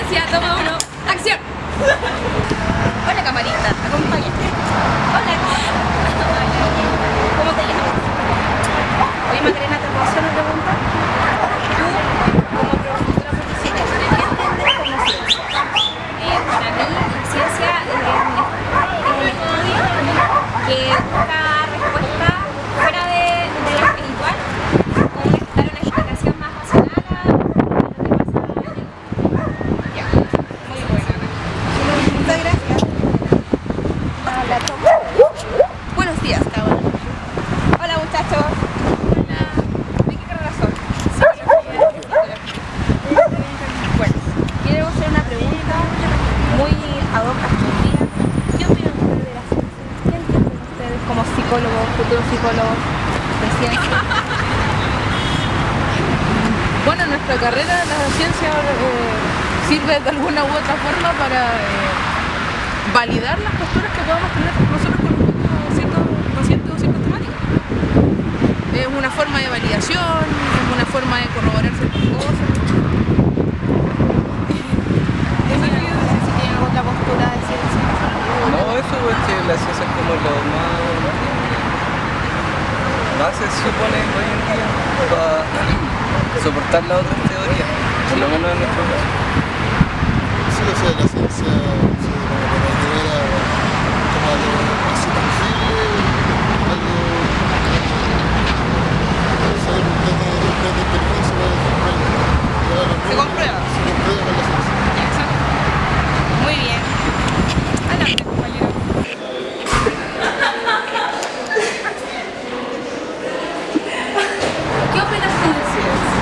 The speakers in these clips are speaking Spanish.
Ciencia, toma uno, acción. Hola camarita, acompáñate. Hola. ¿Cómo te llamas? Oye Macarena, ¿te puedo hacer una pregunta? Tú, como profesora profesional, ¿qué entiendes como ciencia? Para mí, la ciencia es un estudio que busca respuesta fuera de lo espiritual, como dar una explicación más racional a lo que pasa en el mundo. Ya, muy buena. Muchas gracias. Buenos días, cabrón. Hola muchachos. Hola. ¿De qué carrera son? Psicología. Bueno, quiero hacer una pregunta muy ad hoc a estos días. ¿Qué opinan ustedes de la ciencia? ¿Qué entienden ustedes como psicólogos, futuros psicólogos de ciencia? Bueno, nuestra carrera, la ciencia, sirve de alguna u otra forma para validar las posturas que podamos tener nosotros con respecto a ciertos pacientes o ciertas temáticas. Es una forma de validación, es una forma de corroborar ciertas cosas. Si tienen otra postura de ciencia. No, eso es que la ciencia es como lo más se supone hoy en día para soportar las otras teorías, por lo menos en nuestro caso. Sí, o sea, la ciencia para llegar a como algo más tangible, algo saber un plan de inteligencia para Se comprueba. Se comprueba con la ciencia. Exacto. Muy bien. Adelante, compañero. ¿Qué opinas tú de ciencia?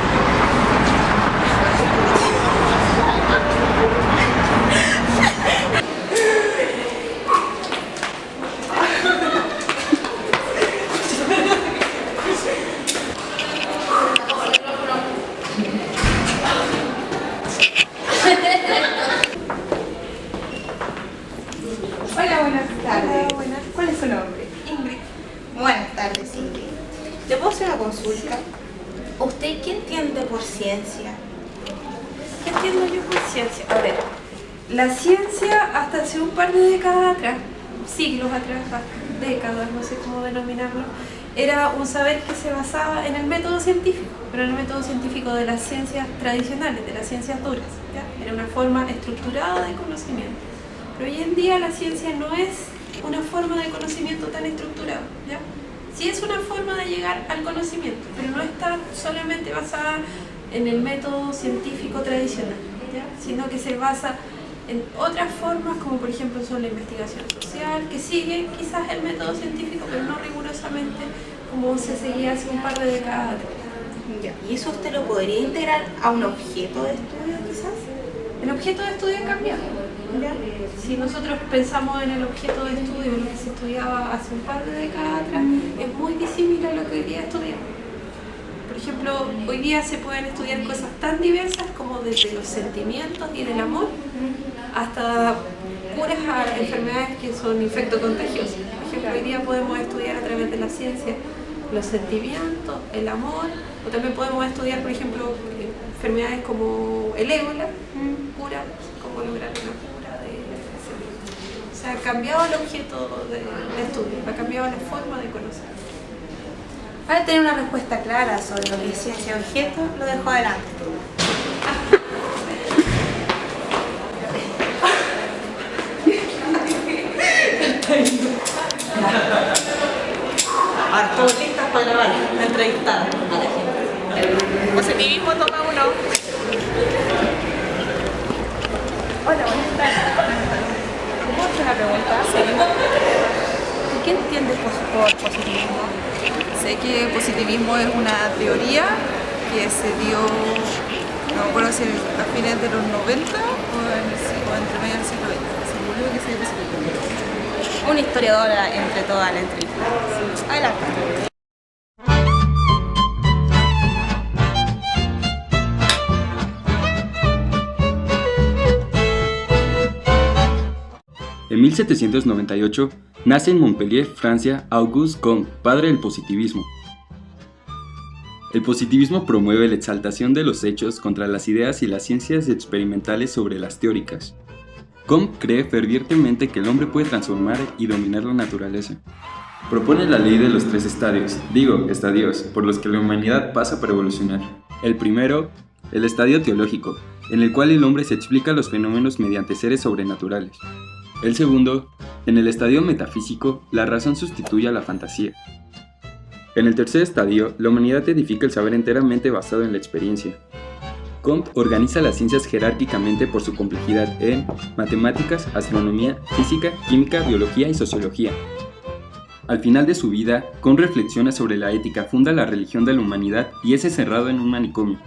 Hola, buenas tardes. Hola, buenas. ¿Cuál es su nombre? Ingrid. Buenas tardes, Ingrid. ¿Le puedo hacer una consulta? ¿Usted qué entiende por ciencia? ¿Qué entiendo yo por ciencia? A ver, la ciencia hasta hace un par de décadas atrás, siglos atrás, décadas, no sé cómo denominarlo, era un saber que se basaba en el método científico, pero en el método científico de las ciencias tradicionales, de las ciencias duras, ¿ya? Era una forma estructurada de conocimiento. Pero hoy en día la ciencia no es una forma de conocimiento tan estructurado, ¿ya? Sí es una forma de llegar al conocimiento, pero no está solamente basada en el método científico tradicional, ¿ya? Sino que se basa en otras formas, como por ejemplo son la investigación social, que sigue quizás el método científico, pero no rigurosamente como se seguía hace un par de décadas atrás. Ya. ¿Y eso usted lo podría integrar a un objeto de estudio quizás? El objeto de estudio ha cambiado. ¿Ya? Si nosotros pensamos en el objeto de estudio, lo que se estudiaba hace un par de décadas atrás, es muy disímil a lo que hoy día estudiamos. Por ejemplo, hoy día se pueden estudiar cosas tan diversas como desde los sentimientos y del amor hasta curas a enfermedades que son infectocontagiosas. Por ejemplo, hoy día podemos estudiar a través de la ciencia los sentimientos, el amor, o también podemos estudiar, por ejemplo, enfermedades como el ébola, cura, cómo lograr una cura de la infección. O sea, ha cambiado el objeto de estudio, ha cambiado la forma de conocer. Para tener una respuesta clara sobre lo que es ciencia objeto, lo dejo adelante. Ahora estamos listas para grabar, entrevistar a la gente. Positivismo, toma uno. Hola, buenas tardes. ¿Puedo hacer una pregunta? ¿Qué entiendes por positivismo? Sé que positivismo es una teoría que se dio, no me acuerdo si a fines de los 90 o entre medio del siglo XX. Seguro que sí, positivismo. Una historiadora entre toda la entrevista. Adelante. En 1798 nace en Montpellier, Francia, Auguste Comte, padre del positivismo. El positivismo promueve la exaltación de los hechos contra las ideas y las ciencias experimentales sobre las teóricas. Comte cree fervientemente que el hombre puede transformar y dominar la naturaleza. Propone la ley de los 3 estadios, por los que la humanidad pasa por evolucionar. El primero, el estadio teológico, en el cual el hombre se explica los fenómenos mediante seres sobrenaturales. El segundo, en el estadio metafísico, la razón sustituye a la fantasía. En el tercer estadio, la humanidad edifica el saber enteramente basado en la experiencia. Comte organiza las ciencias jerárquicamente por su complejidad en matemáticas, astronomía, física, química, biología y sociología. Al final de su vida, Comte reflexiona sobre la ética, funda la religión de la humanidad y es encerrado en un manicomio.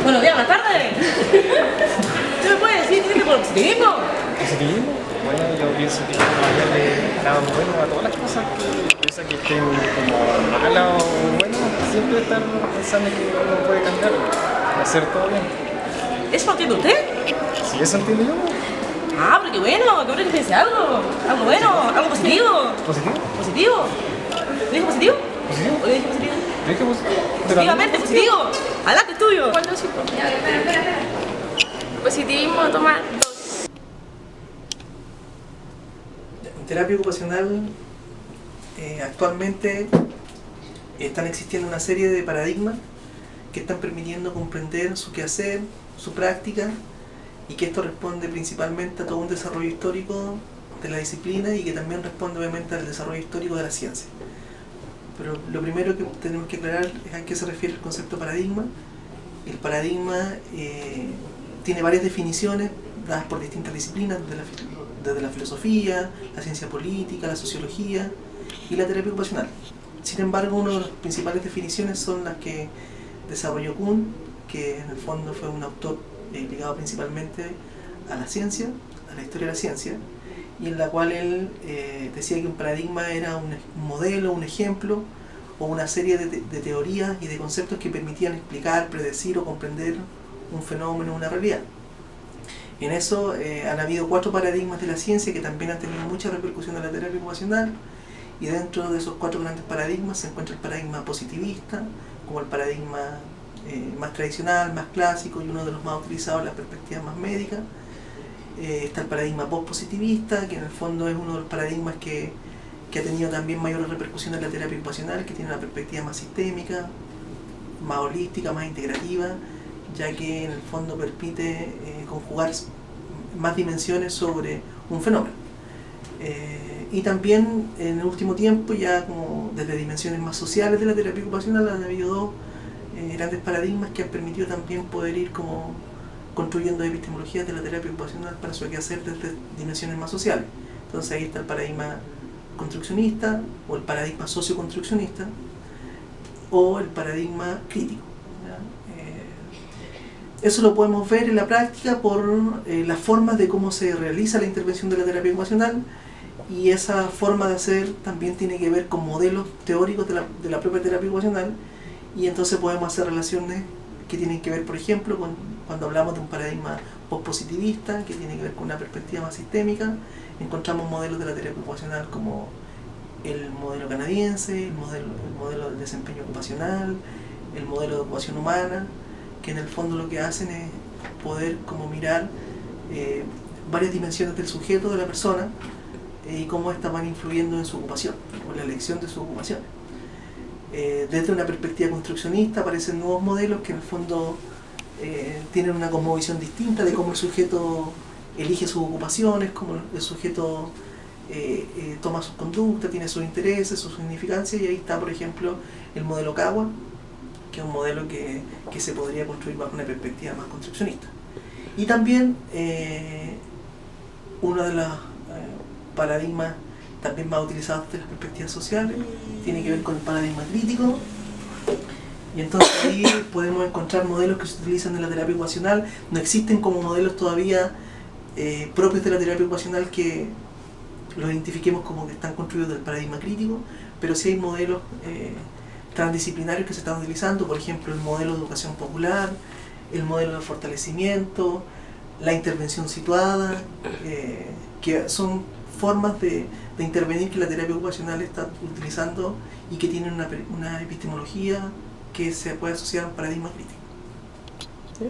Buenos días, buenas tardes. ¿Qué me puede decir? ¿Tiene por positivismo? ¿Positivismo? Bueno, yo pienso que hay nada bueno a todas las cosas que piensa que estén como malas o bueno, siempre estar pensando que uno puede cambiar, hacer todo bien. ¿Eso lo entiende usted? Si eso entiendo yo. Ah, pero qué bueno que piense algo bueno, algo positivo. ¿Positivo? ¿Positivo? ¿Le dije positivo? ¿Positivo? ¿O le dije positivo? ¿Le dije positivo? Positivamente, positivo. Adelante, es tuyo. ¿Cuándo sí? Espera. Positivismo, toma 2. En terapia ocupacional actualmente están existiendo una serie de paradigmas que están permitiendo comprender su quehacer, su práctica, y que esto responde principalmente a todo un desarrollo histórico de la disciplina y que también responde obviamente al desarrollo histórico de la ciencia. Pero lo primero que tenemos que aclarar es a qué se refiere el concepto paradigma. El paradigma tiene varias definiciones dadas por distintas disciplinas, desde la filosofía, la ciencia política, la sociología y la terapia ocupacional. Sin embargo, una de las principales definiciones son las que desarrolló Kuhn, que en el fondo fue un autor ligado principalmente a la ciencia, a la historia de la ciencia, y en la cual él decía que un paradigma era un modelo, un ejemplo o una serie de teorías y de conceptos que permitían explicar, predecir o comprender un fenómeno, una realidad. En eso han habido 4 paradigmas de la ciencia que también han tenido mucha repercusión en la terapia ocupacional, y dentro de esos 4 grandes paradigmas se encuentra el paradigma positivista, como el paradigma más tradicional, más clásico y uno de los más utilizados en las perspectivas más médicas. Está el paradigma postpositivista, que en el fondo es uno de los paradigmas que ha tenido también mayor repercusión en la terapia ocupacional, que tiene una perspectiva más sistémica, más holística, más integrativa, ya que en el fondo permite conjugar más dimensiones sobre un fenómeno. Y también en el último tiempo, ya como desde dimensiones más sociales de la terapia ocupacional, han habido 2 grandes paradigmas que han permitido también poder ir como construyendo epistemologías de la terapia ocupacional para su quehacer desde dimensiones más sociales. Entonces ahí está el paradigma construccionista o el paradigma socioconstruccionista o el paradigma crítico. Eso lo podemos ver en la práctica por las formas de cómo se realiza la intervención de la terapia ocupacional, y esa forma de hacer también tiene que ver con modelos teóricos de la propia terapia ocupacional, y entonces podemos hacer relaciones que tienen que ver, por ejemplo, con cuando hablamos de un paradigma postpositivista que tiene que ver con una perspectiva más sistémica. Encontramos modelos de la terapia ocupacional como el modelo canadiense, el modelo del desempeño ocupacional, el modelo de ocupación humana, que en el fondo lo que hacen es poder como mirar varias dimensiones del sujeto, de la persona, y cómo éstas van influyendo en su ocupación, o en la elección de su ocupación. Desde una perspectiva construccionista aparecen nuevos modelos que en el fondo tienen una cosmovisión distinta de cómo el sujeto elige sus ocupaciones, cómo el sujeto toma sus conductas, tiene sus intereses, sus significancias, y ahí está, por ejemplo, el modelo Kawa, que es un modelo que se podría construir bajo una perspectiva más construccionista. Y también uno de los paradigmas también más utilizados de las perspectivas sociales tiene que ver con el paradigma crítico, y entonces ahí podemos encontrar modelos que se utilizan en la terapia ocupacional. No existen como modelos todavía propios de la terapia ocupacional que los identifiquemos como que están construidos del paradigma crítico, pero sí hay modelos transdisciplinarios que se están utilizando, por ejemplo el modelo de educación popular, el modelo de fortalecimiento, la intervención situada, que son formas de intervenir que la terapia ocupacional está utilizando y que tienen una epistemología que se puede asociar a un paradigma crítico. ¿Sí?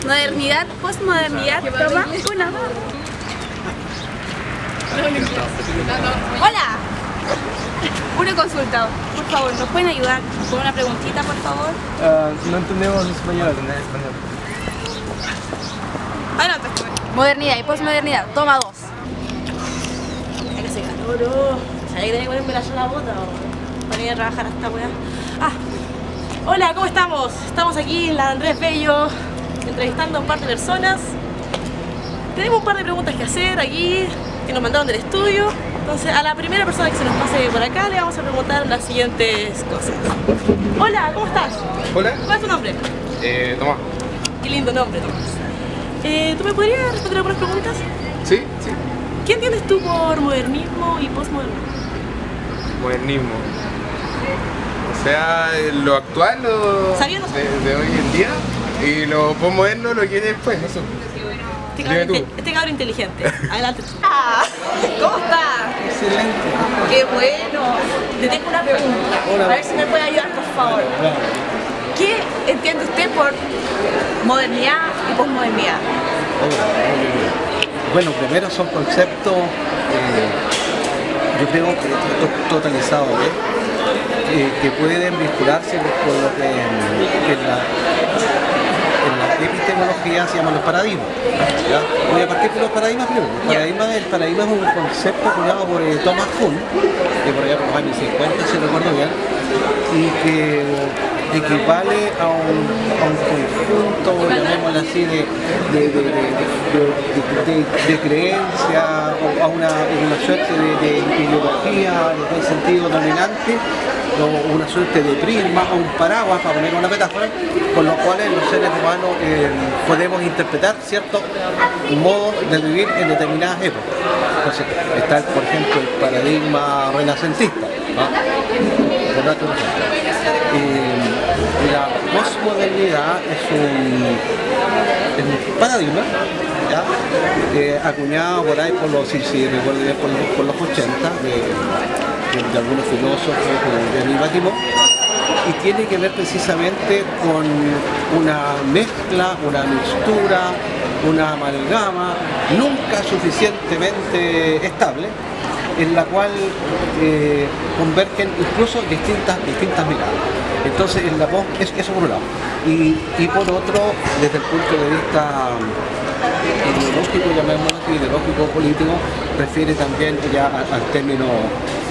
Modernidad, postmodernidad, toma una. Hola. Una consulta, por favor, ¿nos pueden ayudar con una preguntita, por favor? No entendemos español, ¿entendés español? Modernidad y postmodernidad, toma 2. Hay que ser calor, ¿sabes que tenía que ponerme la bota para ir a trabajar hasta weá? Hola, ¿cómo estamos? Estamos aquí en la Andrés Bello, entrevistando a un par de personas. Tenemos un par de preguntas que hacer aquí, que nos mandaron del estudio. Entonces, a la primera persona que se nos pase por acá le vamos a preguntar las siguientes cosas. Hola, ¿cómo estás? Hola. ¿Cuál es tu nombre? Tomás. Qué lindo nombre, Tomás. ¿Tú me podrías responder algunas preguntas? Sí, sí. ¿Qué entiendes tú por modernismo y postmodernismo? Modernismo. O sea, lo actual de hoy en día y lo postmoderno lo que viene después, eso. Este cabrón inteligente. Adelante. ¿Cómo estás? Excelente. Qué bueno. Te tengo una pregunta. A ver si me puede ayudar, por favor. ¿Qué entiende usted por modernidad y posmodernidad? Bueno, primero son conceptos, yo creo que totalizados, que pueden vincularse con lo que en la epistemología se llaman los paradigmas. ¿Ya? Voy a partir de los paradigmas primero. El paradigma es un concepto creado por Thomas Kuhn, que por allá por los años 50, si recuerdo bien, y que equivale a un conjunto, llamémoslo así, de creencia, o a una suerte de ideología, en el sentido dominante, o una suerte de prisma o un paraguas, para poner una metáfora, con los cuales los seres humanos podemos interpretar ciertos modos de vivir en determinadas épocas. Entonces está, por ejemplo, el paradigma renacentista, ¿no? Por otro ejemplo. La posmodernidad es un paradigma, ¿ya? Acuñado por ahí por los, si recuerdo bien, por los 80 de algunos filósofos de Denis Batimot, y tiene que ver precisamente con una mezcla, una mixtura, una amalgama nunca suficientemente estable, en la cual convergen incluso distintas miradas. Entonces, en la post, eso por un lado. Y por otro, desde el punto de vista ideológico, llamémoslo así, ideológico político, refiere también ya al término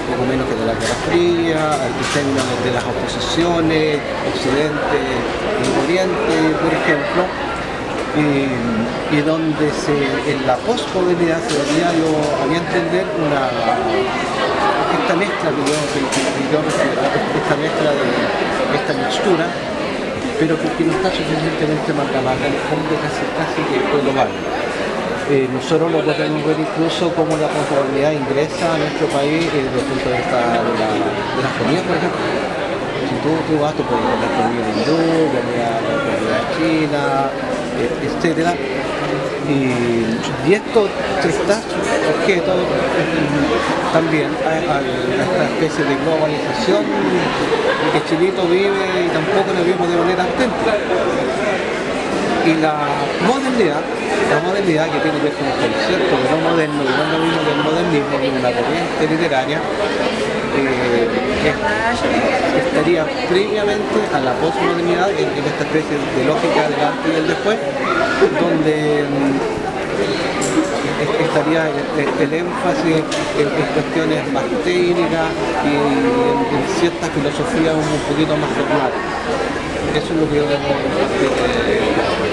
poco menos que de la Guerra Fría, al término de las oposiciones, Occidente y Oriente, por ejemplo, y donde en la posmodernidad se debería, yo había entender esta mezcla esta mezcla de esta mixtura, pero que no está suficientemente amalgamada, en el fondo casi que fue global. Nosotros lo podemos ver incluso como la posmodernidad ingresa a nuestro país desde el punto de vista de las comidas, por ejemplo. Si tú vas, tú puedes comer comida hindú, comida china, etcétera. Y esto se está sujeto también a esta especie de globalización que Chilito vive y tampoco lo vimos de manera auténtica. Y la modernidad que tiene que ver con el concepto de lo moderno, y no es lo mismo del modernismo, ni de la corriente literaria, estaría previamente a la posmodernidad en esta especie de lógica del antes y del después, donde estaría el énfasis en cuestiones más técnicas y en cierta filosofía un poquito más formal. Eso es lo que yo debo decir.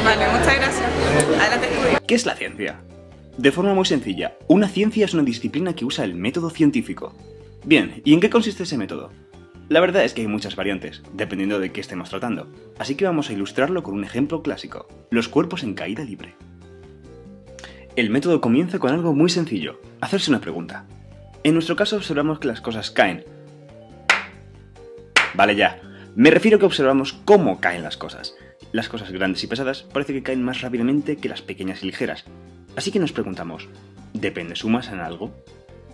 Vale, muchas gracias. Adelante. ¿Qué es la ciencia? De forma muy sencilla, una ciencia es una disciplina que usa el método científico. Bien, ¿y en qué consiste ese método? La verdad es que hay muchas variantes, dependiendo de qué estemos tratando, así que vamos a ilustrarlo con un ejemplo clásico: los cuerpos en caída libre. El método comienza con algo muy sencillo: hacerse una pregunta. En nuestro caso observamos que las cosas caen. Vale ya, me refiero a que observamos cómo caen las cosas. Las cosas grandes y pesadas parece que caen más rápidamente que las pequeñas y ligeras. Así que nos preguntamos, ¿depende su masa en algo?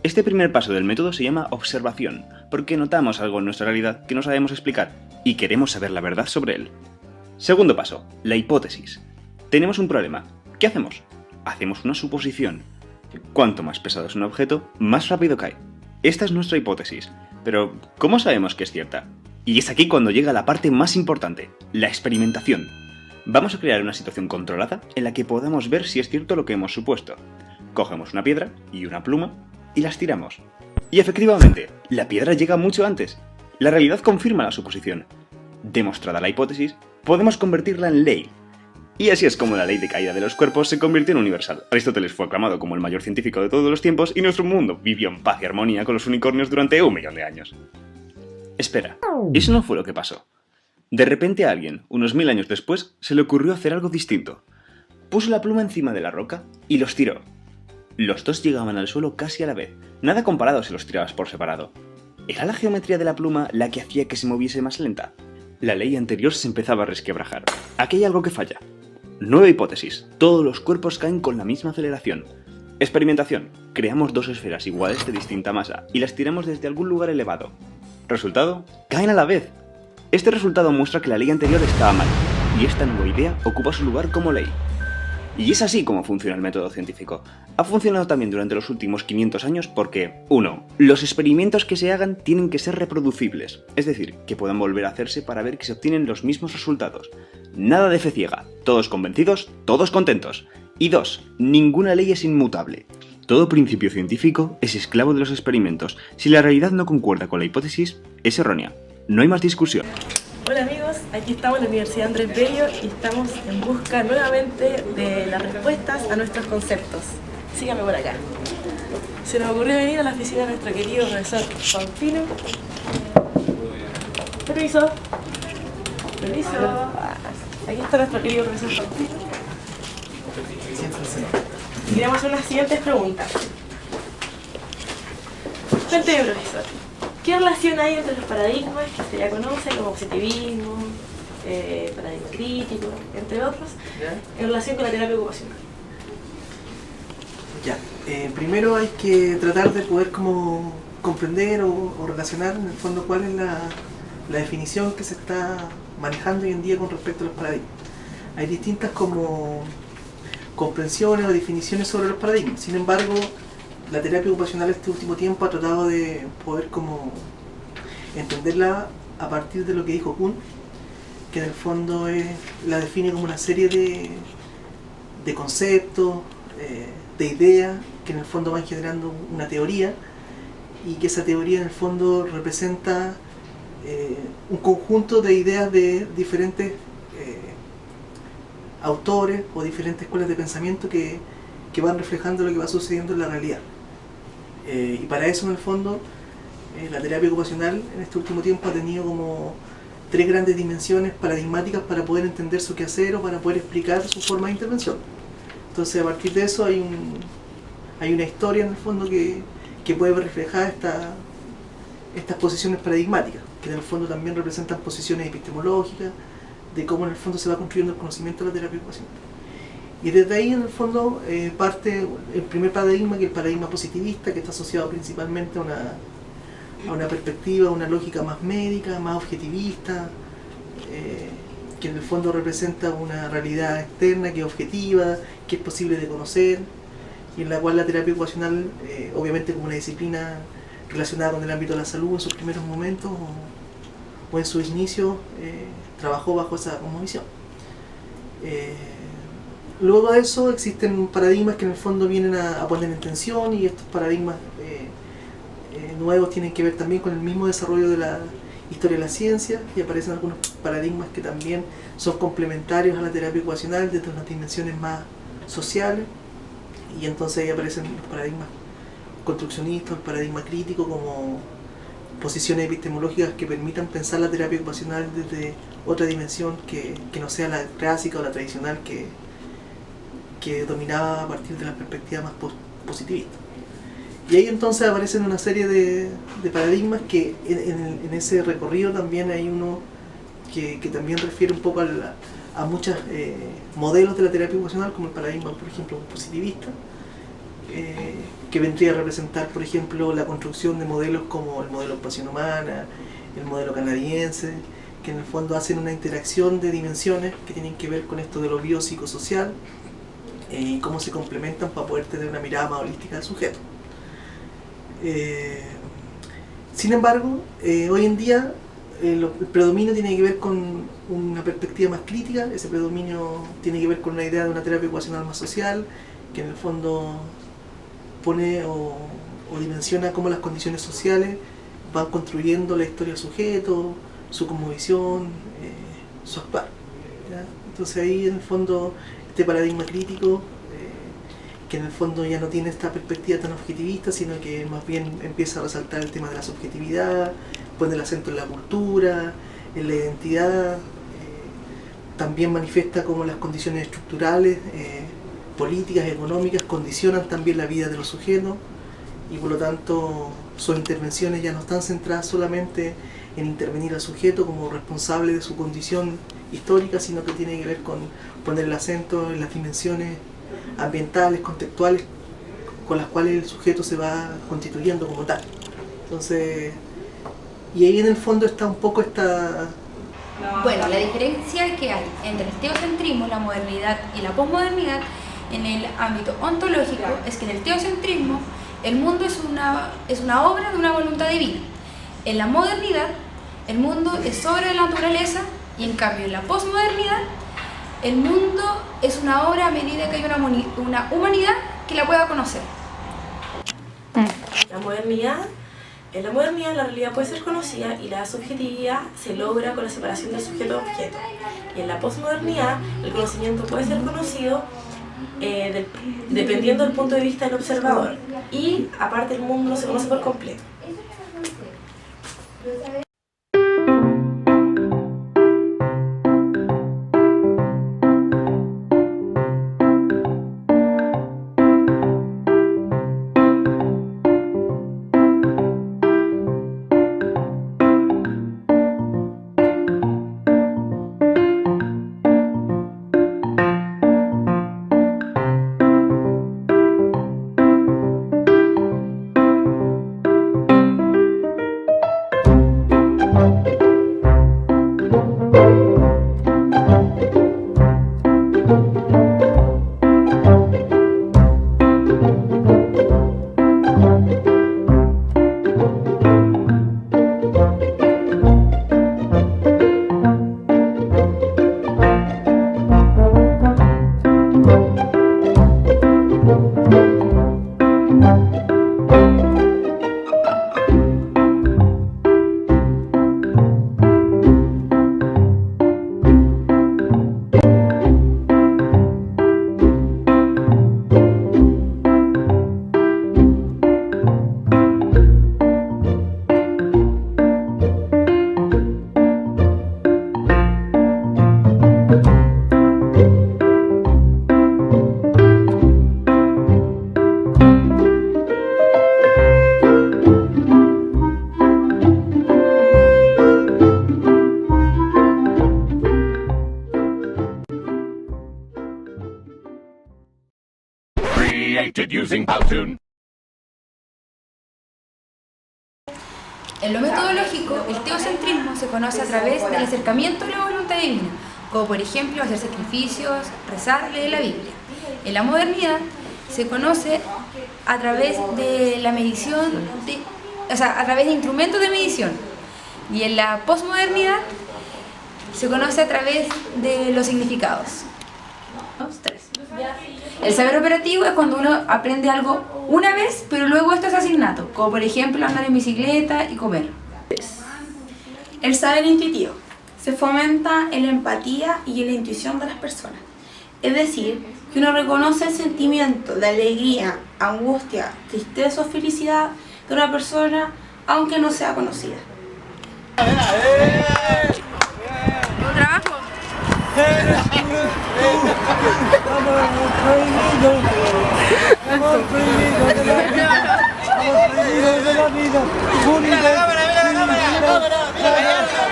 Este primer paso del método se llama observación, porque notamos algo en nuestra realidad que no sabemos explicar y queremos saber la verdad sobre él. Segundo paso, la hipótesis. Tenemos un problema. ¿Qué hacemos? Hacemos una suposición. Cuanto más pesado es un objeto, más rápido cae. Esta es nuestra hipótesis. Pero, ¿cómo sabemos que es cierta? Y es aquí cuando llega la parte más importante, la experimentación. Vamos a crear una situación controlada en la que podamos ver si es cierto lo que hemos supuesto. Cogemos una piedra y una pluma y las tiramos. Y efectivamente, la piedra llega mucho antes. La realidad confirma la suposición. Demostrada la hipótesis, podemos convertirla en ley. Y así es como la ley de caída de los cuerpos se convirtió en universal. Aristóteles fue aclamado como el mayor científico de todos los tiempos y nuestro mundo vivió en paz y armonía con los unicornios durante 1 millón de años. Espera, eso no fue lo que pasó. De repente a alguien, unos 1000 años después, se le ocurrió hacer algo distinto. Puso la pluma encima de la roca y los tiró. Los dos llegaban al suelo casi a la vez, nada comparado si los tirabas por separado. ¿Era la geometría de la pluma la que hacía que se moviese más lenta? La ley anterior se empezaba a resquebrajar. Aquí hay algo que falla. Nueva hipótesis, todos los cuerpos caen con la misma aceleración. Experimentación, creamos 2 esferas iguales de distinta masa y las tiramos desde algún lugar elevado. Resultado, caen a la vez. Este resultado muestra que la ley anterior estaba mal, y esta nueva idea ocupa su lugar como ley. Y es así como funciona el método científico. Ha funcionado también durante los últimos 500 años porque, 1. Los experimentos que se hagan tienen que ser reproducibles, es decir, que puedan volver a hacerse para ver que se obtienen los mismos resultados. Nada de fe ciega, todos convencidos, todos contentos. Y 2. Ninguna ley es inmutable. Todo principio científico es esclavo de los experimentos. Si la realidad no concuerda con la hipótesis, es errónea. No hay más discusión. Hola amigos, aquí estamos en la Universidad Andrés Bello y estamos en busca nuevamente de las respuestas a nuestros conceptos. Síganme por acá. Se nos ocurrió venir a la oficina de nuestro querido profesor Pampino. Permiso. Permiso. Aquí está nuestro querido profesor Pampino. Y queremos hacer las siguientes preguntas. Cuénteme, profesor. ¿Qué relación hay entre los paradigmas que se ya conoce como positivismo, paradigma crítico, entre otros, en relación con la terapia ocupacional? Ya, primero hay que tratar de poder como comprender o relacionar en el fondo cuál es la definición que se está manejando hoy en día con respecto a los paradigmas. Hay distintas como comprensiones o definiciones sobre los paradigmas. Sin embargo, la terapia ocupacional este último tiempo ha tratado de poder como entenderla a partir de lo que dijo Kuhn, que en el fondo la define como una serie de conceptos, de ideas que en el fondo van generando una teoría, y que esa teoría en el fondo representa un conjunto de ideas de diferentes autores o diferentes escuelas de pensamiento que van reflejando lo que va sucediendo en la realidad. Y para eso, en el fondo, la terapia ocupacional en este último tiempo ha tenido como 3 grandes dimensiones paradigmáticas para poder entender su quehacer o para poder explicar su forma de intervención. Entonces, a partir de eso hay una historia en el fondo que puede ver reflejada estas posiciones paradigmáticas, que en el fondo también representan posiciones epistemológicas, de cómo en el fondo se va construyendo el conocimiento de la terapia ocupacional. Y desde ahí, en el fondo, parte el primer paradigma, que es el paradigma positivista, que está asociado principalmente a una perspectiva, a una lógica más médica, más objetivista, que en el fondo representa una realidad externa que es objetiva, que es posible de conocer, y en la cual la terapia ocupacional, obviamente como una disciplina relacionada con el ámbito de la salud en sus primeros momentos o en sus inicios, trabajó bajo esa cosmovisión. Luego de eso existen paradigmas que en el fondo vienen a poner en tensión, y estos paradigmas nuevos tienen que ver también con el mismo desarrollo de la historia de la ciencia, y aparecen algunos paradigmas que también son complementarios a la terapia ocupacional desde unas dimensiones más sociales, y entonces ahí aparecen los paradigmas construccionistas, el paradigma crítico, como posiciones epistemológicas que permitan pensar la terapia ocupacional desde otra dimensión que no sea la clásica o la tradicional que dominaba a partir de la perspectiva más positivista. Y ahí entonces aparecen una serie de paradigmas que en ese recorrido también hay uno que también refiere un poco a muchos modelos de la terapia ocupacional, como el paradigma, por ejemplo, positivista, que vendría a representar, por ejemplo, la construcción de modelos como el modelo ocupación humana, el modelo canadiense, que en el fondo hacen una interacción de dimensiones que tienen que ver con esto de lo biopsicosocial y cómo se complementan para poder tener una mirada más holística del sujeto. Sin embargo, hoy en día el predominio tiene que ver con una perspectiva más crítica. Ese predominio tiene que ver con una idea de una terapia ocupacional más social, que en el fondo pone o dimensiona cómo las condiciones sociales van construyendo la historia del sujeto, su cosmovisión, su actuar, ¿ya? Entonces ahí en el fondo este paradigma crítico, que en el fondo ya no tiene esta perspectiva tan objetivista, sino que más bien empieza a resaltar el tema de la subjetividad, pone el acento en la cultura, en la identidad, también manifiesta cómo las condiciones estructurales, políticas, económicas, condicionan también la vida de los sujetos, y por lo tanto sus intervenciones ya no están centradas solamente en intervenir al sujeto como responsable de su condición histórica, sino que tiene que ver con poner el acento en las dimensiones ambientales, contextuales, con las cuales el sujeto se va constituyendo como tal. Entonces, y ahí en el fondo está un poco esta... Bueno, la diferencia que hay entre el teocentrismo, la modernidad y la posmodernidad en el ámbito ontológico es que en el teocentrismo el mundo es una obra de una voluntad divina. En la modernidad el mundo es obra de la naturaleza, y en cambio en la posmodernidad el mundo es una obra a medida que hay una humanidad que la pueda conocer. En la modernidad la realidad puede ser conocida y la subjetividad se logra con la separación del sujeto-objeto. Y en la posmodernidad el conocimiento puede ser conocido dependiendo del punto de vista del observador, y aparte el mundo no se conoce por completo. Starting Powtoon. En lo metodológico, el teocentrismo se conoce a través del acercamiento a la voluntad divina, como por ejemplo hacer sacrificios, rezar, leer la Biblia. En la modernidad se conoce a través de la medición, a través de instrumentos de medición. Y en la posmodernidad se conoce a través de los significados. 2, 3. El saber operativo es cuando uno aprende algo una vez, pero luego esto es asignato, como por ejemplo andar en bicicleta y comer. El saber intuitivo. Se fomenta en la empatía y en la intuición de las personas. Es decir, que uno reconoce el sentimiento de alegría, angustia, tristeza o felicidad de una persona, aunque no sea conocida. ¿Un trabajo?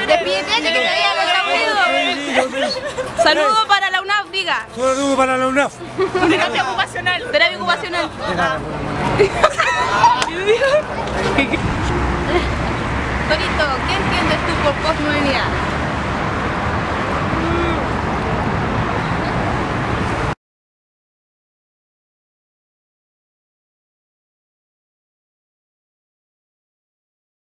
Despídete, que te vaya los abuelos. Saludo para la UNAF, diga. Saludo para la UNAF. Terapia ocupacional. Terapia ocupacional. Torito, ¿qué entiendes tú por posmodernidad?